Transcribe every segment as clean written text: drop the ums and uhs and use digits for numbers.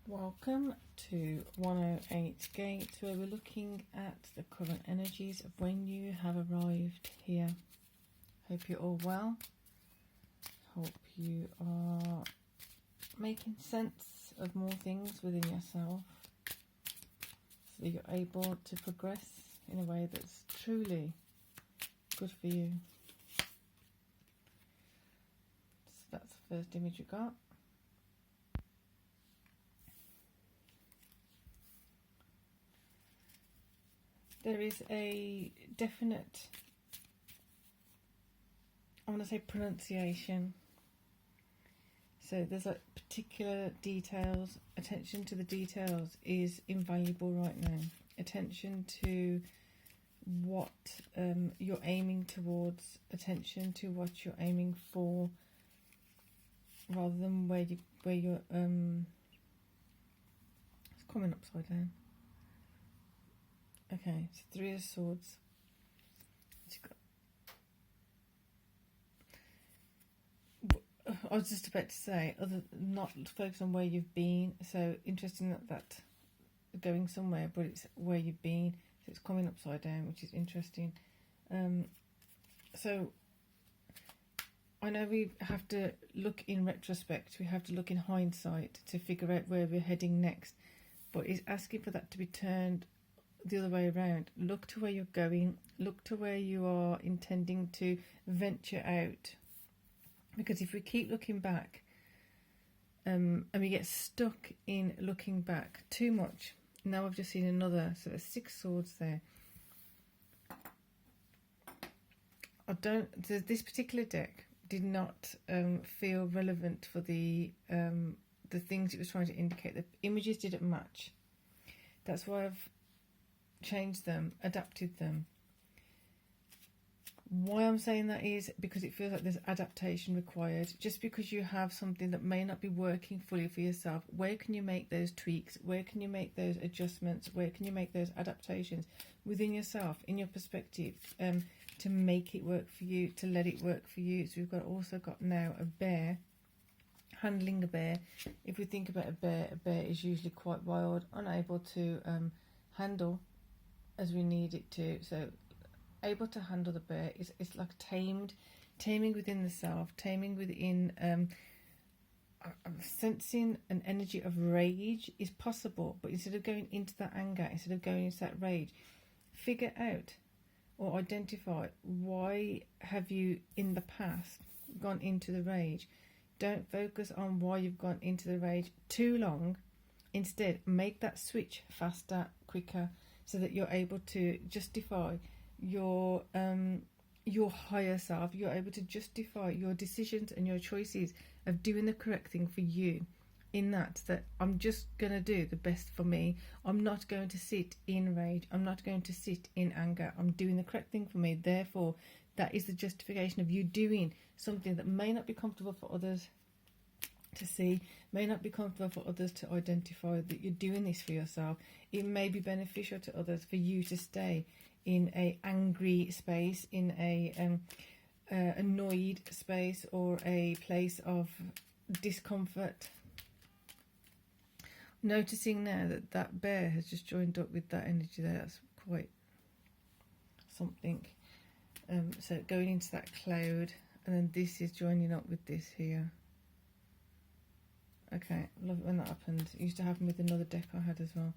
Welcome to 108 Gates, where we're looking at the current energies of when you have arrived here. Hope you're all well. Hope you are making sense of more things within yourself, so that you're able to progress in a way that's truly good for you. So that's the first image we got. There is a definite, I want to say, pronunciation. So there's like particular details. Attention to the details is invaluable right now. Attention to what you're aiming towards. Attention to what you're aiming for, rather than where you're it's coming upside down. Okay, so Three of Swords. I was just about to say, not focus on where you've been. So interesting that going somewhere, but it's where you've been. So it's coming upside down, which is interesting. So I know we have to look in retrospect. We have to look in hindsight to figure out where we're heading next. But it's asking for that to be turned the other way around. Look to where you're going. Look to where you are intending to venture out. Because if we keep looking back, and we get stuck in looking back too much. Now I've just seen another, so there's 6 swords there. This particular deck did not feel relevant for the things it was trying to indicate. The images didn't match. That's why I've changed them, adapted them. Why I'm saying that is because it feels like there's adaptation required. Just because you have something that may not be working fully for yourself, where can you make those tweaks? Where can you make those adjustments? Where can you make those adaptations within yourself, in your perspective, to make it work for you, to let it work for you? So we've also got now a bear, handling a bear. If we think about a bear is usually quite wild, unable to handle as we need it to. So able to handle the bear is like taming within the self, taming within sensing an energy of rage is possible. But instead of going into that anger, instead of going into that rage, figure out or identify why have you in the past gone into the rage. Don't focus on why you've gone into the rage too long. Instead, make that switch faster, quicker, so that you're able to justify your higher self. You're able to justify your decisions and your choices of doing the correct thing for you, in that I'm just going to do the best for me. I'm not going to sit in rage. I'm not going to sit in anger. I'm doing the correct thing for me. Therefore, that is the justification of you doing something that may not be comfortable for others to see, may not be comfortable for others to identify, that you're doing this for yourself. It may be beneficial to others for you to stay in a angry space, in a annoyed space, or a place of discomfort. Noticing now that bear has just joined up with that energy there. That's quite something. So going into that cloud, and then this is joining up with this here. Okay, love it when that happens. It used to happen with another deck I had as well.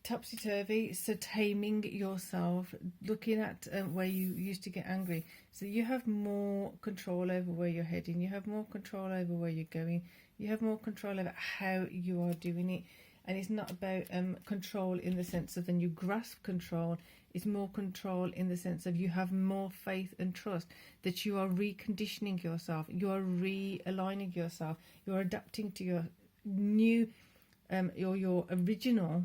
Topsy-turvy, so taming yourself, looking at where you used to get angry. So you have more control over where you're heading. You have more control over where you're going. You have more control over how you are doing it. And it's not about control in the sense of then you grasp control. It's more control in the sense of you have more faith and trust that you are reconditioning yourself. You are realigning yourself. You're adapting to your new, your original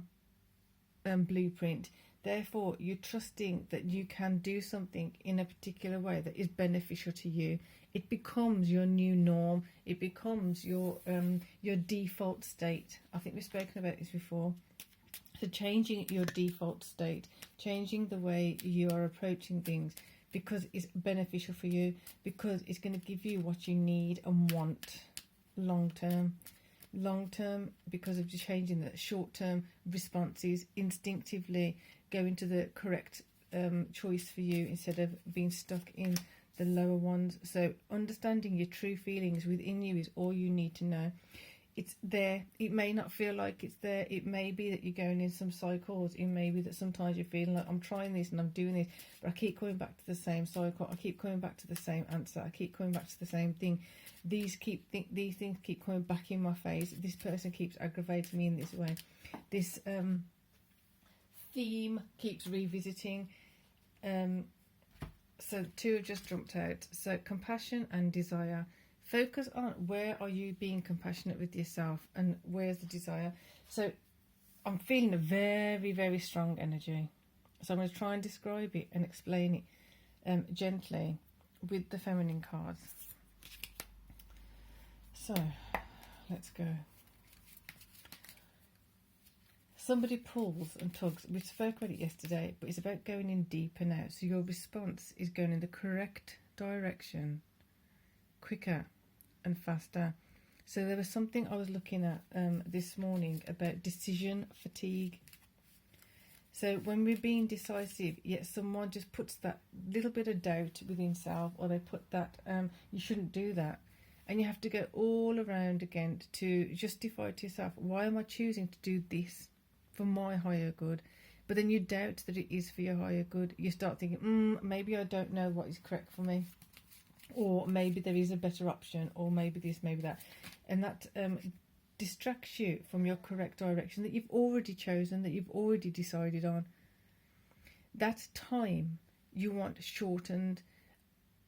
blueprint. Therefore, you're trusting that you can do something in a particular way that is beneficial to you. It becomes your new norm. It becomes your default state. I think we've spoken about this before. So changing your default state, changing the way you are approaching things, because it's beneficial for you, because it's going to give you what you need and want long term. long term, because of the change in the short term responses, instinctively go into the correct choice for you instead of being stuck in the lower ones. So understanding your true feelings within you is all you need to know. It's there. It may not feel like it's there. It may be that you're going in some cycles. It may be that sometimes you're feeling like, I'm trying this and I'm doing this, but I keep coming back to the same cycle. I keep coming back to the same answer. I keep coming back to the same thing. These things keep coming back in my face. This person keeps aggravating me in this way. This theme keeps revisiting. So 2 have just jumped out. So compassion and desire. Focus on where are you being compassionate with yourself and where's the desire. So I'm feeling a very, very strong energy. So I'm going to try and describe it and explain it gently with the feminine cards. So let's go. Somebody pulls and tugs. We spoke about it yesterday, but it's about going in deeper now. So your response is going in the correct direction, quicker and faster. So there was something I was looking at this morning about decision fatigue. So when we're being decisive, yet someone just puts that little bit of doubt within self, or they put that you shouldn't do that, and you have to go all around again to justify to yourself, why am I choosing to do this for my higher good? But then you doubt that it is for your higher good. You start thinking, maybe I don't know what is correct for me, or maybe there is a better option, or maybe this, maybe that, and that distracts you from your correct direction that you've already chosen, that you've already decided on. That time you want shortened,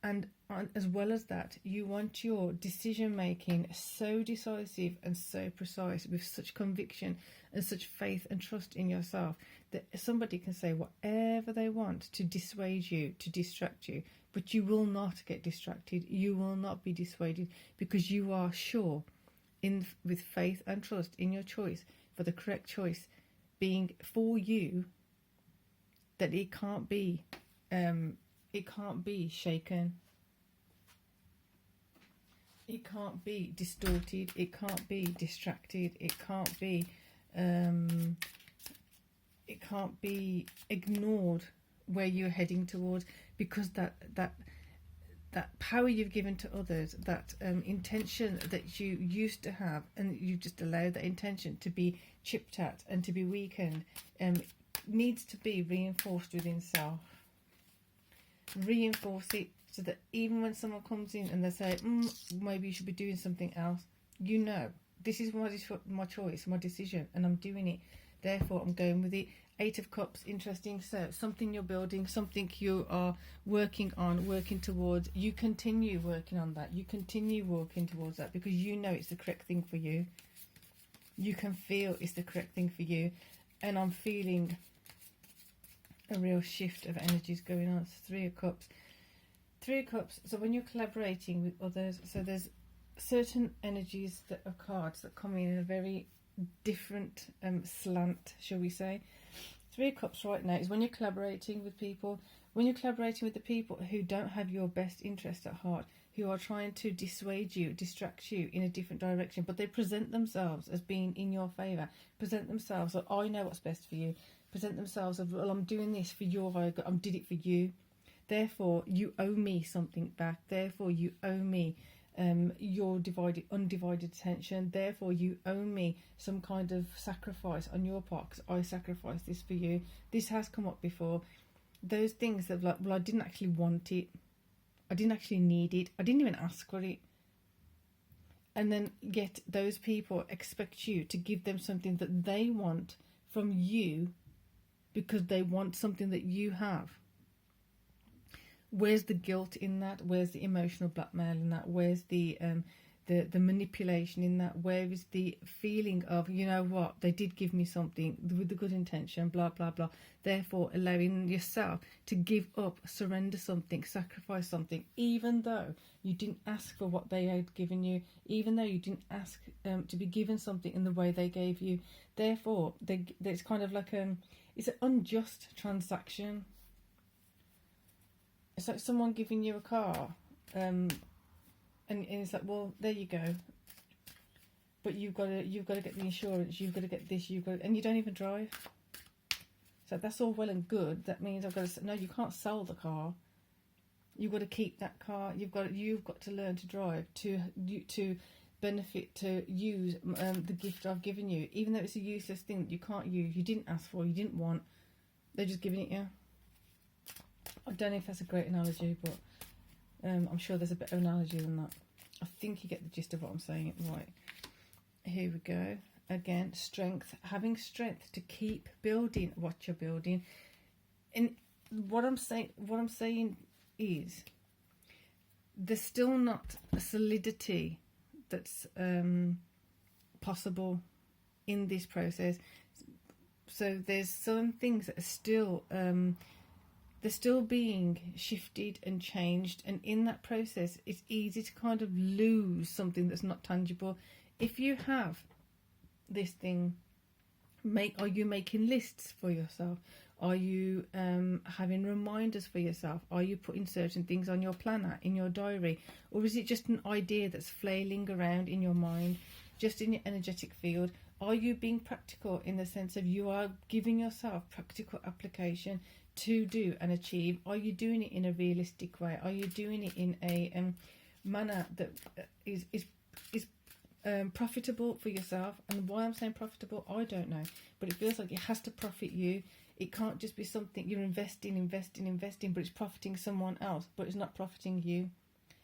and as well as that, you want your decision making so decisive and so precise, with such conviction and such faith and trust in yourself, that somebody can say whatever they want to dissuade you, to distract you, but you will not get distracted. You will not be dissuaded, because you are sure with faith and trust in your choice, for the correct choice being for you, that it can't be shaken. It can't be distorted. It can't be distracted. It can't be ignored where you're heading towards, because that power you've given to others, that intention that you used to have, and you just allowed that intention to be chipped at and to be weakened, needs to be reinforced within self. Reinforce it, so that even when someone comes in and they say, maybe you should be doing something else, you know, this is my choice, my decision, and I'm doing it. Therefore, I'm going with it. 8 of Cups, interesting. So something you're building, something you are working on, working towards. You continue working on that. You continue walking towards that, because you know it's the correct thing for you. You can feel it's the correct thing for you. And I'm feeling a real shift of energies going on. It's 3 of Cups. 3 of Cups. So when you're collaborating with others, so there's certain energies that are cards that come in a very different slant, shall we say. 3 of Cups right now is when you're collaborating with people, when you're collaborating with the people who don't have your best interest at heart, who are trying to dissuade you, distract you in a different direction, but they present themselves as being in your favour, present themselves as, I know what's best for you, present themselves as, well, I'm doing this for your higher good, I did it for you, therefore you owe me something back, therefore you owe me your undivided attention, therefore you owe me some kind of sacrifice on your part, because I sacrificed this for you. This has come up before. Those things that, like, well, I didn't actually want it, I didn't actually need it, I didn't even ask for it, and then yet those people expect you to give them something that they want from you, because they want something that you have. Where's the guilt in that? Where's the emotional blackmail in that? Where's the manipulation in that? Where is the feeling of, you know what, they did give me something with the good intention, blah, blah, blah. Therefore, allowing yourself to give up, surrender something, sacrifice something, even though you didn't ask for what they had given you, even though you didn't ask to be given something in the way they gave you. Therefore, it's kind of like it's an unjust transaction. It's like someone giving you a car, and it's like, well, there you go. but you've got to get the insurance, you've got to get this, and you don't even drive. So that's all well and good. That means I've got to, no, you can't sell the car. You've got to keep that car. You've got to learn to drive, to benefit, to use the gift I've given you, even though it's a useless thing that you can't use, you didn't ask for, you didn't want. They're just giving it you. I don't know if that's a great analogy, but I'm sure there's a better analogy than that. I think you get the gist of what I'm saying. Right, here we go. Again, strength, having strength to keep building what you're building. And what I'm saying is, there's still not a solidity that's possible in this process. So there's some things that are still they're still being shifted and changed, and in that process it's easy to kind of lose something that's not tangible. If you have this thing, are you making lists for yourself? Are you having reminders for yourself? Are you putting certain things on your planner, in your diary? Or is it just an idea that's flailing around in your mind, just in your energetic field? Are you being practical in the sense of you are giving yourself practical application to do and achieve? Are you doing it in a realistic way? Are you doing it in a manner that is profitable for yourself? And why I'm saying profitable, I don't know, but it feels like it has to profit you. It can't just be something you're investing, but it's profiting someone else, but it's not profiting you.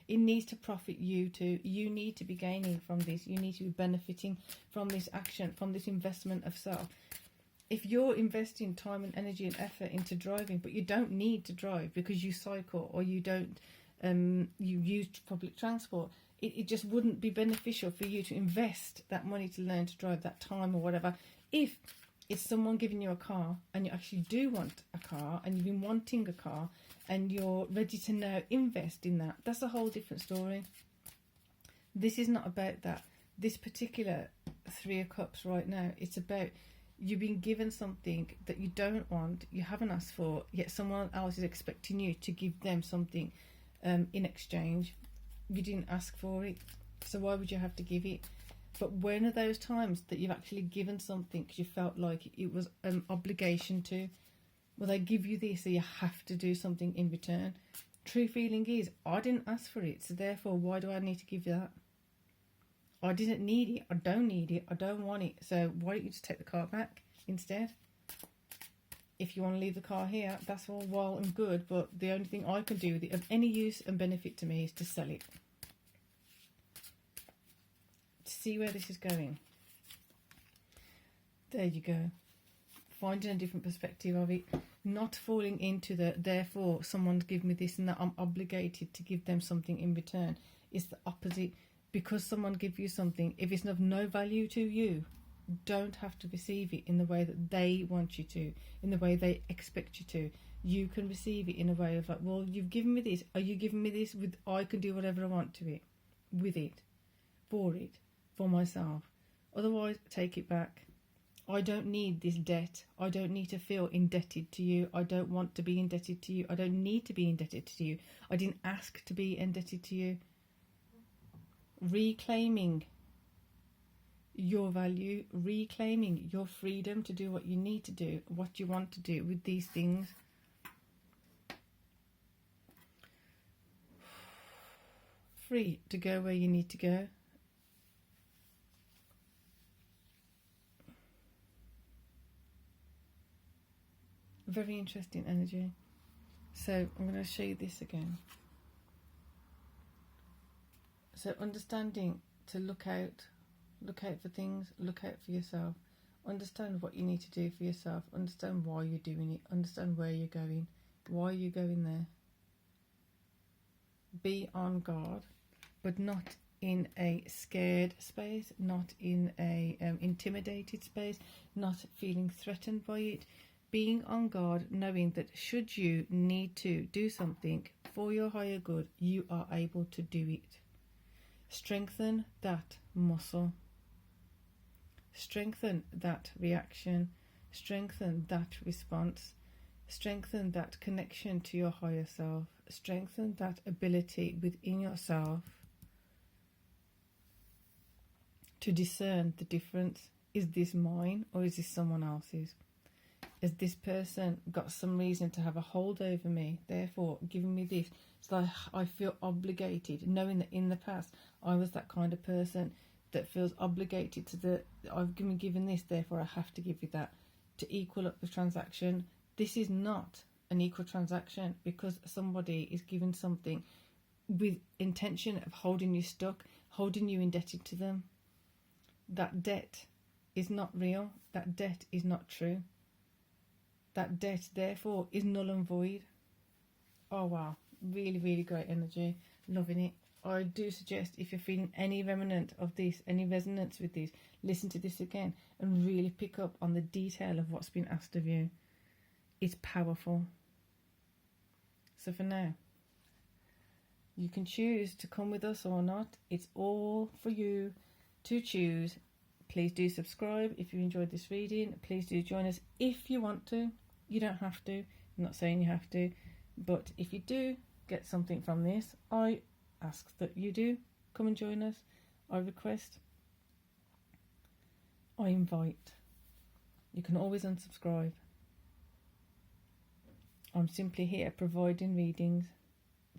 It needs to profit you too. You need to be gaining from this. You need to be benefiting from this action, from this investment of self. If you're investing time and energy and effort into driving, but you don't need to drive because you cycle or you don't, you use public transport, it just wouldn't be beneficial for you to invest that money to learn to drive, that time or whatever. If it's someone giving you a car and you actually do want a car and you've been wanting a car and you're ready to now invest in that, that's a whole different story. This is not about that. This particular Three of Cups right now, it's about you've been given something that you don't want, you haven't asked for, yet someone else is expecting you to give them something in exchange. You didn't ask for it, so why would you have to give it? But when are those times that you've actually given something because you felt like it was an obligation to? Well, they give you this, so you have to do something in return. True feeling is, I didn't ask for it, so therefore why do I need to give you that? I didn't need it, I don't need it, I don't want it, so why don't you just take the car back instead? If you want to leave the car here, that's all well and good, but the only thing I can do with it of any use and benefit to me is to sell it. See where this is going. There you go. Finding a different perspective of it, not falling into the therefore someone's given me this and that I'm obligated to give them something in return. It's the opposite. Because someone gives you something, if it's of no value to you, don't have to receive it in the way that they want you to, in the way they expect you to. You can receive it in a way of like, well, you've given me this, are you giving me this with, I can do whatever I want to it, with it, for myself. Otherwise, take it back. I don't need this debt. I don't need to feel indebted to you. I don't want to be indebted to you. I don't need to be indebted to you. I didn't ask to be indebted to you. Reclaiming your value, reclaiming your freedom to do what you need to do, what you want to do with these things. Free to go where you need to go. Very interesting energy. So I'm going to show you this again. So understanding to look out for things, look out for yourself, understand what you need to do for yourself, understand why you're doing it, understand where you're going, why you're going there. Be on guard, but not in a scared space, not in a intimidated space, not feeling threatened by it. Being on guard, knowing that should you need to do something for your higher good, you are able to do it. Strengthen that muscle. Strengthen that reaction. Strengthen that response. Strengthen that connection to your higher self. Strengthen that ability within yourself to discern the difference. Is this mine or is this someone else's? Has this person got some reason to have a hold over me, therefore giving me this? So I feel obligated, knowing that in the past I was that kind of person that feels obligated to I've been given this, therefore I have to give you that to equal up the transaction. This is not an equal transaction, because somebody is given something with intention of holding you stuck, holding you indebted to them. That debt is not real. That debt is not true. That debt, therefore, is null and void. Oh, wow. Really, really great energy. Loving it. I do suggest, if you're feeling any remnant of this, any resonance with this, listen to this again and really pick up on the detail of what's been asked of you. It's powerful. So for now, you can choose to come with us or not. It's all for you to choose. Please do subscribe if you enjoyed this reading. Please do join us if you want to. You don't have to. I'm not saying you have to. But if you do get something from this, I ask that you do come and join us. I request. I invite. You can always unsubscribe. I'm simply here providing readings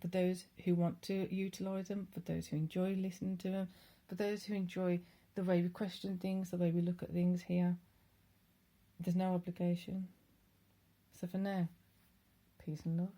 for those who want to utilise them, for those who enjoy listening to them, for those who enjoy the way we question things, the way we look at things here. There's no obligation. So for now, peace and love.